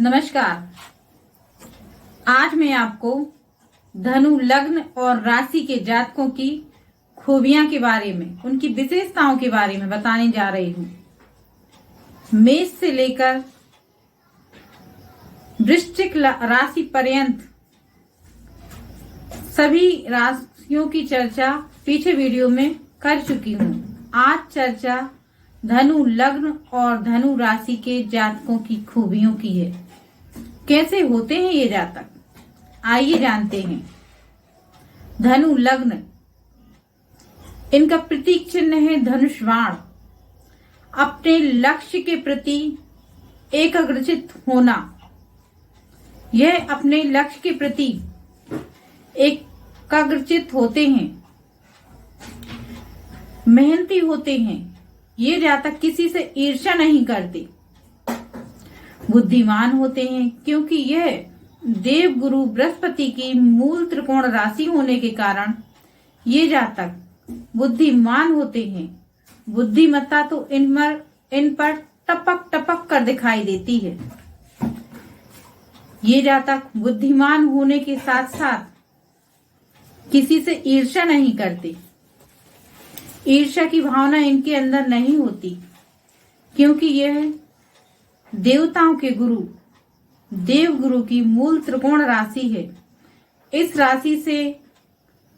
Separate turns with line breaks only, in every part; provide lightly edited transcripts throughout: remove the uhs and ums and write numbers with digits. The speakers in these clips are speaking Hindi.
नमस्कार। आज मैं आपको धनु लग्न और राशि के जातकों की खूबियां के बारे में, उनकी विशेषताओं के बारे में बताने जा रही हूं। मेष से लेकर वृश्चिक राशि पर्यंत सभी राशियों की चर्चा पीछे वीडियो में कर चुकी हूं। आज चर्चा धनु लग्न और धनु राशि के जातकों की खूबियों की है। कैसे होते हैं ये जातक, आइए जानते हैं। धनु लग्न, इनका प्रतीक चिन्ह है धनुष बाण। अपने लक्ष्य के प्रति एकाग्रचित होना, यह अपने लक्ष्य के प्रति एकाग्रचित होते हैं, मेहनती होते हैं। ये जातक किसी से ईर्ष्या नहीं करते, बुद्धिमान होते हैं क्योंकि यह देव गुरु बृहस्पति की मूल त्रिकोण राशि होने के कारण ये जातक बुद्धिमान होते हैं। बुद्धिमत्ता तो इन पर टपक टपक कर दिखाई देती है। ये जातक बुद्धिमान होने के साथ साथ किसी से ईर्ष्या नहीं करते। ईर्ष्या की भावना इनके अंदर नहीं होती क्योंकि यह देवताओं के गुरु देव गुरु की मूल त्रिकोण राशि है। इस राशि से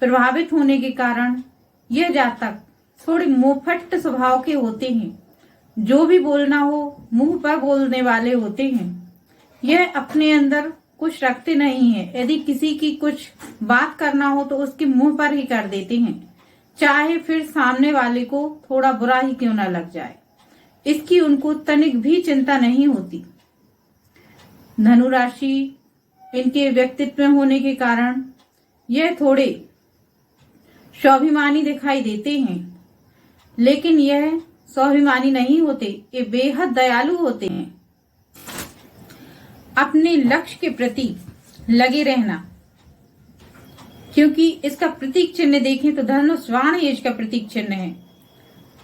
प्रभावित होने के कारण यह जातक थोड़े मुंहफट स्वभाव के होते हैं। जो भी बोलना हो मुंह पर बोलने वाले होते हैं। यह अपने अंदर कुछ रखते नहीं है। यदि किसी की कुछ बात करना हो तो उसके मुंह पर ही कर देते हैं, चाहे फिर सामने वाले को थोड़ा बुरा ही क्यों न लग जाए। इसकी उनको तनिक भी चिंता नहीं होती। धनु राशि इनके व्यक्तित्व में होने के कारण यह थोड़े स्वाभिमानी दिखाई देते हैं, लेकिन यह स्वाभिमानी नहीं होते, ये बेहद दयालु होते हैं। अपने लक्ष्य के प्रति लगे रहना, क्योंकि इसका प्रतीक चिन्ह देखें तो धनुष बाण ही इसका प्रतीक चिन्ह है।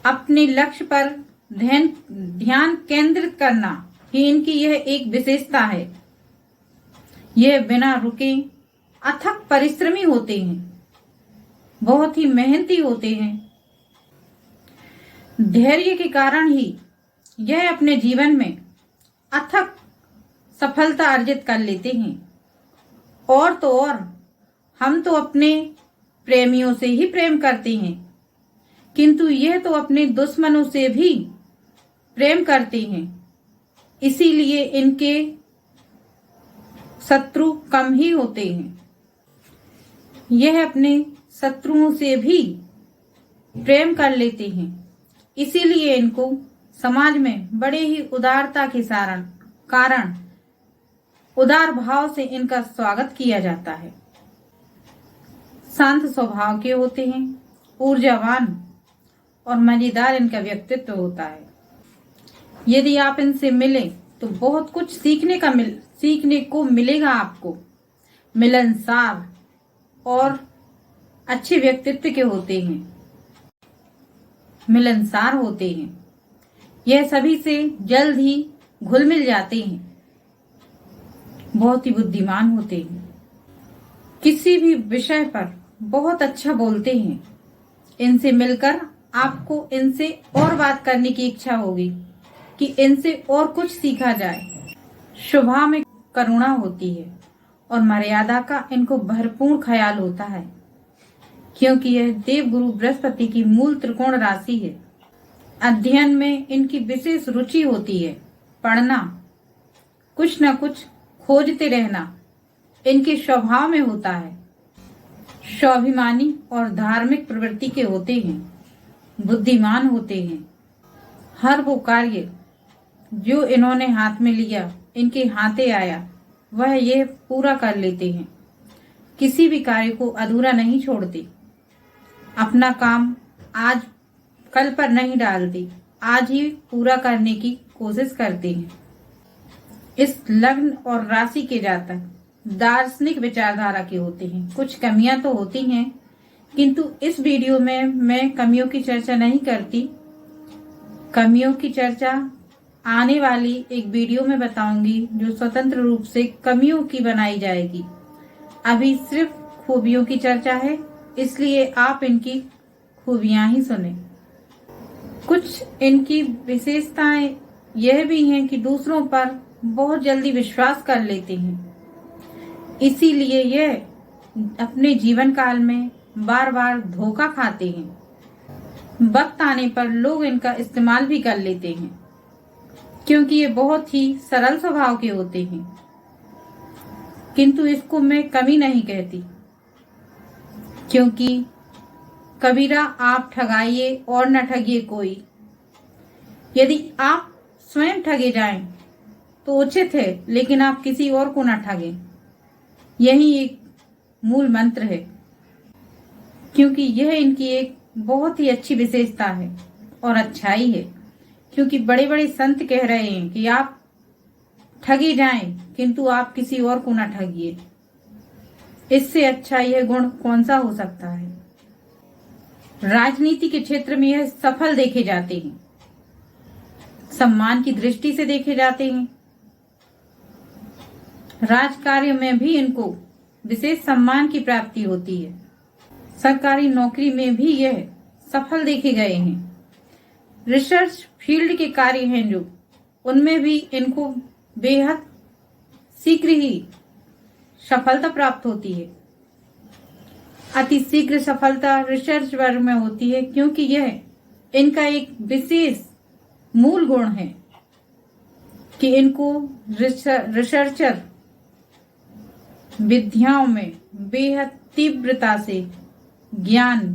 अपने लक्ष्य पर ध्यान केंद्रित करना ही इनकी यह एक विशेषता है। यह बिना रुके अथक परिश्रमी होते हैं, बहुत ही मेहनती होते हैं। धैर्य के कारण ही यह अपने जीवन में अथक सफलता अर्जित कर लेते हैं। और तो और हम तो अपने प्रेमियों से ही प्रेम करते हैं, किंतु यह तो अपने दुश्मनों से भी प्रेम करते हैं। इसीलिए इनके शत्रु कम ही होते हैं। यह अपने शत्रुओं से भी प्रेम कर लेते हैं। इसीलिए इनको समाज में बड़े ही उदारता के कारण उदार भाव से इनका स्वागत किया जाता है। शांत स्वभाव के होते हैं, ऊर्जावान और मजेदार इनका व्यक्तित्व होता है। यदि आप इनसे मिलें तो बहुत कुछ सीखने को मिलेगा आपको। मिलनसार और अच्छे व्यक्तित्व के होते हैं, मिलनसार होते हैं। यह सभी से जल्द ही घुल मिल जाते हैं। बहुत ही बुद्धिमान होते हैं। किसी भी विषय पर बहुत अच्छा बोलते हैं। इनसे मिलकर आपको इनसे और बात करने की इच्छा होगी कि इनसे और कुछ सीखा जाए। स्वभाव में करुणा होती है और मर्यादा का इनको भरपूर ख्याल होता है, क्योंकि यह देव गुरु बृहस्पति की मूल त्रिकोण राशि है। अध्ययन में इनकी विशेष रुचि होती है। पढ़ना, कुछ न कुछ खोजते रहना इनके स्वभाव में होता है। स्वाभिमानी और धार्मिक प्रवृत्ति के होते हैं। बुद्धिमान होते हैं। हर वो कार्य जो इन्होंने हाथ में लिया, इनके हाथे आया, वह ये पूरा कर लेते हैं। किसी भी कार्य को अधूरा नहीं छोड़ते। अपना काम आज कल पर नहीं डालते, आज ही पूरा करने की कोशिश करते हैं। इस लग्न और राशि के जातक दार्शनिक विचारधारा के होते हैं। कुछ कमियां तो होती हैं, किंतु इस वीडियो में मैं कमियों की चर्चा नहीं करती। कमियों की चर्चा आने वाली एक वीडियो में बताऊंगी जो स्वतंत्र रूप से कमियों की बनाई जाएगी। अभी सिर्फ खूबियों की चर्चा है, इसलिए आप इनकी खूबियां ही सुने। कुछ इनकी विशेषताएं यह भी हैं कि दूसरों पर बहुत जल्दी विश्वास कर लेते हैं, इसीलिए यह अपने जीवन काल में बार बार धोखा खाते हैं। वक्त आने पर लोग इनका इस्तेमाल भी कर लेते हैं, क्योंकि ये बहुत ही सरल स्वभाव के होते हैं। किंतु इसको मैं कमी नहीं कहती, क्योंकि कबीरा आप ठगाइए और न ठगिए कोई। यदि आप स्वयं ठगे जाएं तो उचित है, लेकिन आप किसी और को न ठगें। यही एक मूल मंत्र है, क्योंकि यह इनकी एक बहुत ही अच्छी विशेषता है और अच्छाई है। क्योंकि बड़े बड़े संत कह रहे हैं कि आप ठगे जाएं, किंतु आप किसी और को न ठगिए। इससे अच्छा यह गुण कौन सा हो सकता है। राजनीति के क्षेत्र में यह सफल देखे जाते हैं, सम्मान की दृष्टि से देखे जाते हैं। राजकार्य में भी इनको विशेष सम्मान की प्राप्ति होती है। सरकारी नौकरी में भी यह सफल देखे गए हैं। रिसर्च फील्ड के कार्य हैं जो, उनमें भी इनको बेहद शीघ्र ही सफलता प्राप्त होती है। अति शीघ्र सफलता रिसर्च वर्ग में होती है, क्योंकि यह इनका एक विशेष मूल गुण है कि इनको रिसर्चर विद्याओं में बेहद तीव्रता से ज्ञान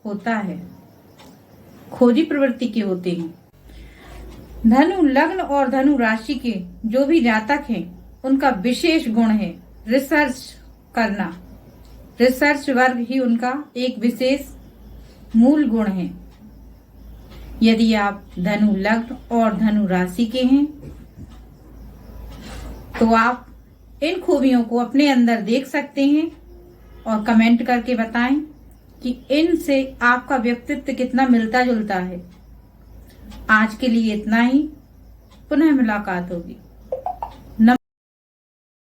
होता है, खोजी प्रवृत्ति के होते हैं। धनु लग्न और धनु राशि के जो भी जातक हैं, उनका विशेष गुण है रिसर्च करना। रिसर्च वर्ग ही उनका एक विशेष मूल गुण है। यदि आप धनु लग्न और धनु राशि के हैं तो आप इन खूबियों को अपने अंदर देख सकते हैं और कमेंट करके बताएं कि इनसे आपका व्यक्तित्व कितना मिलता जुलता है। आज के लिए इतना ही, पुनः मुलाकात होगी।